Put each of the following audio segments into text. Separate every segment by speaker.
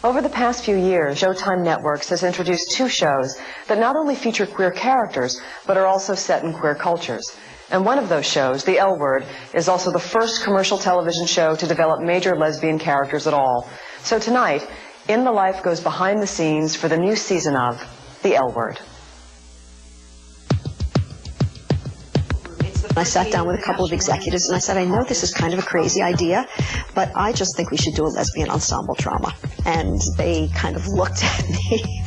Speaker 1: Over the past few years, Showtime Networks has introduced 2 shows that not only feature queer characters, but are also set in queer cultures. And one of those shows, The L Word, is also the first commercial television show to develop major lesbian characters at all. So tonight, In the Life goes behind the scenes for the new season of The L Word.
Speaker 2: I sat down with a couple of executives and I said, I know this is kind of a crazy idea, but I just think we should do a lesbian ensemble drama. And they kind of looked at me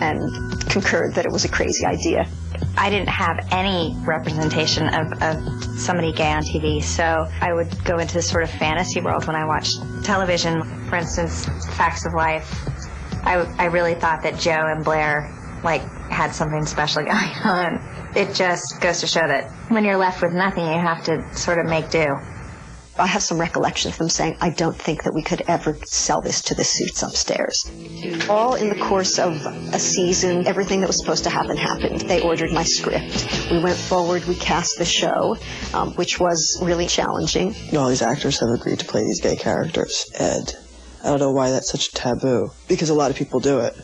Speaker 2: and concurred that it was a crazy idea.
Speaker 3: I didn't have any representation of somebody gay on TV, so I would go into this sort of fantasy world when I watched television. For instance, Facts of Life. I really thought that Joe and Blair had something special going on. It just goes to show that when you're left with nothing, you have to sort of make do.
Speaker 2: I have some recollection of them saying, I don't think that we could ever sell this to the suits upstairs. All in the course of a season, everything that was supposed to happen happened. They ordered my script. We went forward, we cast the show, which was really challenging.
Speaker 4: All these actors have agreed to play these gay characters, and I don't know why that's such a taboo, because a lot of people do it.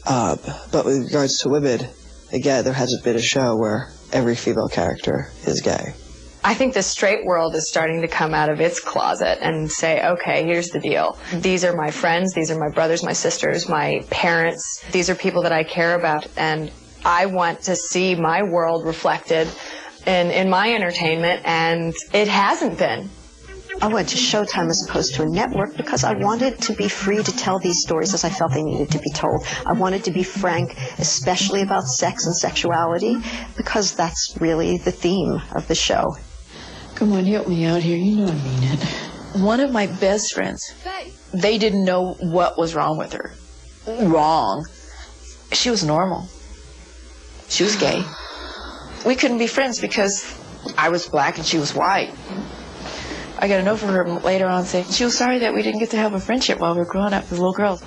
Speaker 4: But with regards to women, again, there hasn't been a show where every female character is gay.
Speaker 5: I think the straight world is starting to come out of its closet and say, okay, here's the deal. These are my friends, these are my brothers, my sisters, my parents. These are people that I care about, and I want to see my world reflected in my entertainment, and it hasn't been.
Speaker 2: I went to Showtime as opposed to a network because I wanted to be free to tell these stories as I felt they needed to be told. I wanted to be frank, especially about sex and sexuality, because that's really the theme of the show.
Speaker 6: Come on, help me out here. You know I mean it. One of my best friends, they didn't know what was wrong with her. Wrong. She was normal. She was gay. We couldn't be friends because I was black and she was white. I got a note from her later on saying she was sorry that we didn't get to have a friendship while we were growing up as little girls.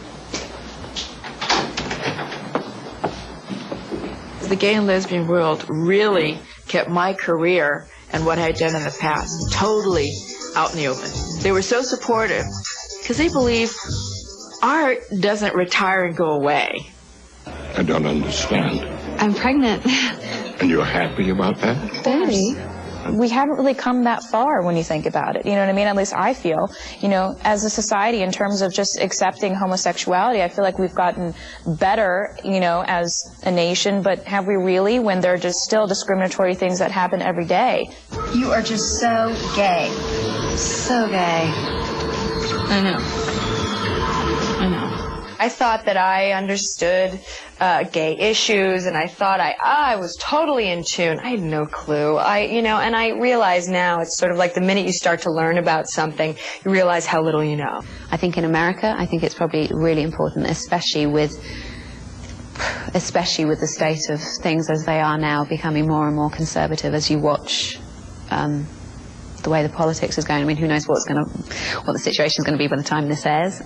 Speaker 6: The gay and lesbian world really kept my career and what I had done in the past totally out in the open. They were so supportive because they believe art doesn't retire and go away.
Speaker 7: I don't understand.
Speaker 8: I'm pregnant.
Speaker 7: And you're happy about that?
Speaker 8: Very. We haven't really come that far when you think about it, you know what I mean? At least I feel, as a society in terms of just accepting homosexuality, I feel like we've gotten better, as a nation, but have we really when there are just still discriminatory things that happen every day?
Speaker 3: You are just so gay. So gay.
Speaker 6: I know.
Speaker 5: I thought that I understood gay issues, and I thought I was totally in tune. I had no clue. And I realize now it's sort of like the minute you start to learn about something, you realize how little you know.
Speaker 9: I think in America, I think it's probably really important, especially with the state of things as they are now, becoming more and more conservative as you watch the way the politics is going. I mean, who knows what the situation is going to be by the time this airs.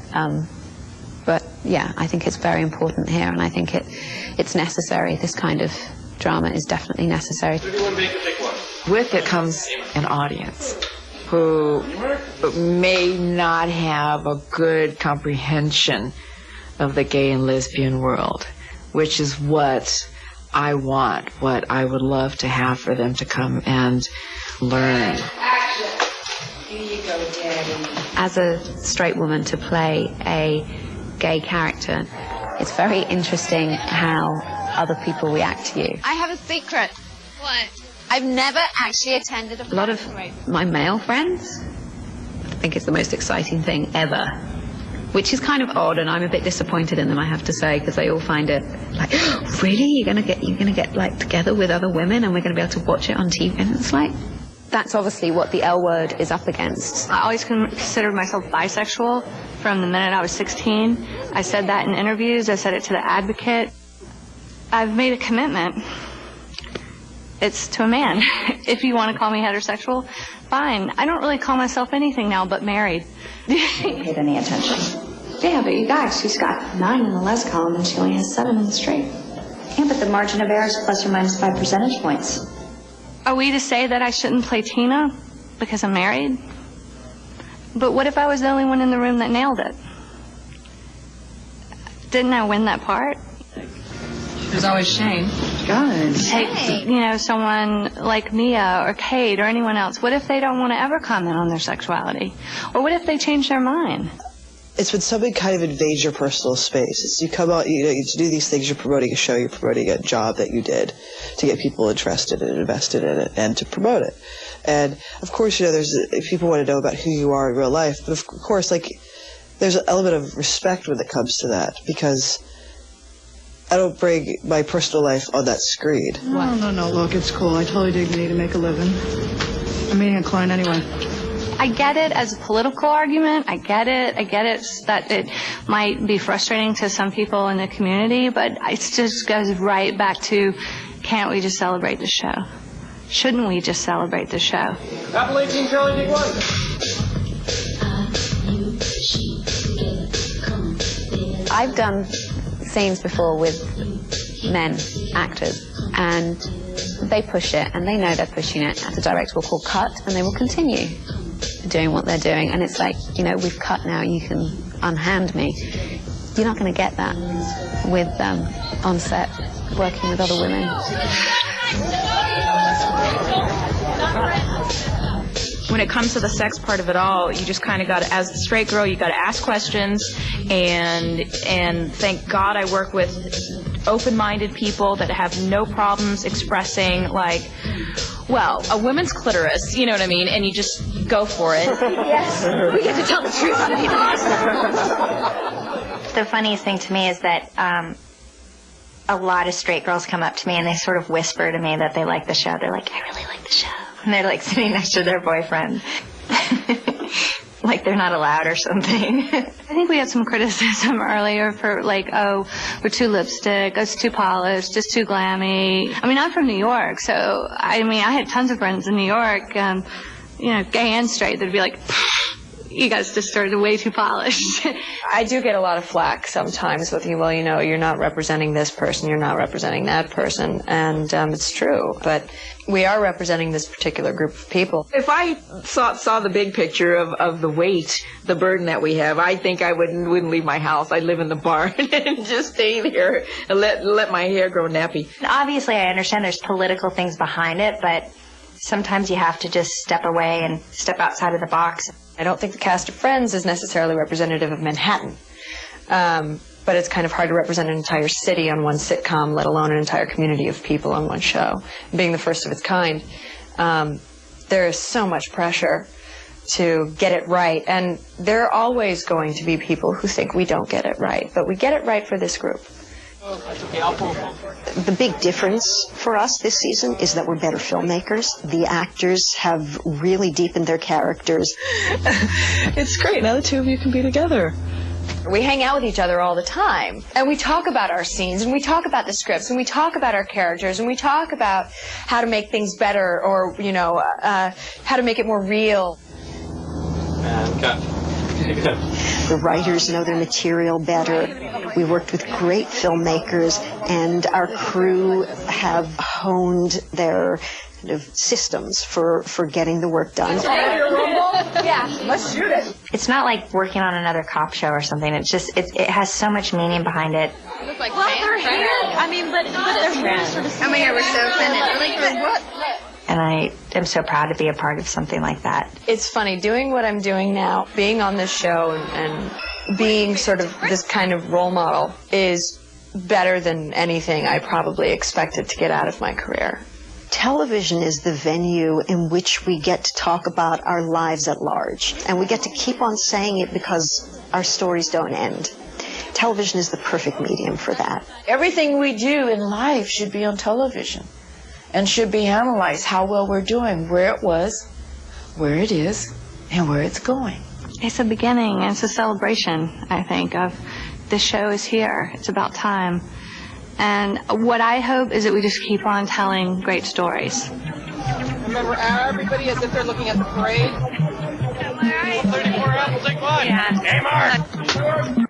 Speaker 9: But yeah, I think it's very important here, and I think it's necessary. This kind of drama is definitely necessary.
Speaker 6: With it comes an audience who may not have a good comprehension of the gay and lesbian world, which is what I want, what I would love to have for them to come and learn.
Speaker 3: Here you go, Daddy.
Speaker 9: As a straight woman to play a gay character, it's very interesting how other people react to you.
Speaker 10: I have a secret. What? I've never actually attended a
Speaker 9: lot of my male friends think it's the most exciting thing ever, which is kind of odd, and I'm a bit disappointed in them, I have to say, because they all find it like, oh, really? You're gonna get like together with other women and we're gonna be able to watch it on TV? And it's like, that's obviously what the L Word is up against.
Speaker 3: I always considered myself bisexual from the minute I was 16. I said that in interviews. I said it to the Advocate. I've made a commitment. It's to a man. If you want to call me heterosexual, fine. I don't really call myself anything now but married.
Speaker 11: Don't pay any attention. Yeah, but you guys, she's got 9 in the les column and she only has 7 in the straight. Yeah, but the margin of error is plus or minus 5 percentage points.
Speaker 3: Are we to say that I shouldn't play Tina because I'm married? But what if I was the only one in the room that nailed it?
Speaker 11: Didn't I win that part?
Speaker 12: There's always Shane.
Speaker 11: Good. Take, you know, someone like Mia or Kate or anyone else. What if they don't want to ever comment on their sexuality? Or what if they change their mind?
Speaker 4: It's when somebody kind of invades your personal space. It's you come out, you know, you do these things, you're promoting a show, you're promoting a job that you did to get people interested and invested in it and to promote it. And, of course, you know, people want to know about who you are in real life, but of course, like, there's an element of respect when it comes to that, because I don't bring my personal life on that screen.
Speaker 13: No, look, it's cool. I totally dig the need to make a living. I'm meeting a client anyway.
Speaker 11: I get it as a political argument. I get it that it might be frustrating to some people in the community, but it just goes right back to, can't we just celebrate the show? Shouldn't we just celebrate the show?
Speaker 14: Apple 18, Charlie, take one.
Speaker 9: I've done scenes before with men, actors, and they push it, and they know they're pushing it. The director will call cut, and they will continue doing what they're doing. And it's like, you know, we've cut now, you can unhand me. You're not going to get that with on set, working with other women.
Speaker 8: When it comes to the sex part of it all, you just kind of got to, as the straight girl, you got to ask questions, and thank God I work with open-minded people that have no problems expressing, like, well, a woman's clitoris, you know what I mean, and you just go for it.
Speaker 11: Yes, we get to tell the truth on people. The funniest thing to me is that a lot of straight girls come up to me and they sort of whisper to me that they like the show. They're like, I really like the show. And they're like sitting next to their boyfriend. Like they're not allowed or something. I think we had some criticism earlier for like, oh, we're too lipstick, it's too polished, it's too glammy. I mean, I'm from New York, so I mean, I had tons of friends in New York, you know, gay and straight, that'd be like, you guys just started way too polished.
Speaker 5: I do get a lot of flack sometimes with you, well, you know, you're not representing this person, you're not representing that person, and it's true, but we are representing this particular group of people.
Speaker 6: If I saw the big picture of the weight, the burden that we have, I think I wouldn't leave my house. I'd live in the barn and just stay here and let my hair grow nappy.
Speaker 3: Obviously, I understand there's political things behind it, but sometimes you have to just step away and step outside of the box.
Speaker 5: I don't think the cast of Friends is necessarily representative of Manhattan. But it's kind of hard to represent an entire city on one sitcom, let alone an entire community of people on one show. Being the first of its kind, there is so much pressure to get it right. And there are always going to be people who think we don't get it right. But we get it right for this group.
Speaker 2: The big difference for us this season is that we're better filmmakers. The actors have really deepened their characters.
Speaker 4: It's great. Now the two of you can be together.
Speaker 5: We hang out with each other all the time, and we talk about our scenes, and we talk about the scripts, and we talk about our characters, and we talk about how to make things better, or, you know, how to make it more real.
Speaker 14: And cut.
Speaker 2: The writers know their material better. We worked with great filmmakers, and our crew have honed their kind of systems for getting the work done.
Speaker 5: Yeah, let's shoot it.
Speaker 3: It's not like working on another cop show or something. It's just, it has so much meaning behind it.
Speaker 10: Look like their hair. I mean, but their hair sort of. Oh my God, we're so offended. Like what?
Speaker 3: And I am so proud to be a part of something like that.
Speaker 5: It's funny, doing what I'm doing now, being on this show and being sort of this kind of role model is better than anything I probably expected to get out of my career.
Speaker 2: Television is the venue in which we get to talk about our lives at large. And we get to keep on saying it because our stories don't end. Television is the perfect medium for that.
Speaker 6: Everything we do in life should be on television and should be analyzed, how well we're doing, where it was, where it is, and where it's going.
Speaker 11: It's a beginning, it's a celebration, I think, of the show is here. It's about time. And what I hope is that we just keep on telling great stories.
Speaker 14: Remember, everybody as if they're looking at the parade. 34 out, we'll take one. Yeah. Game on.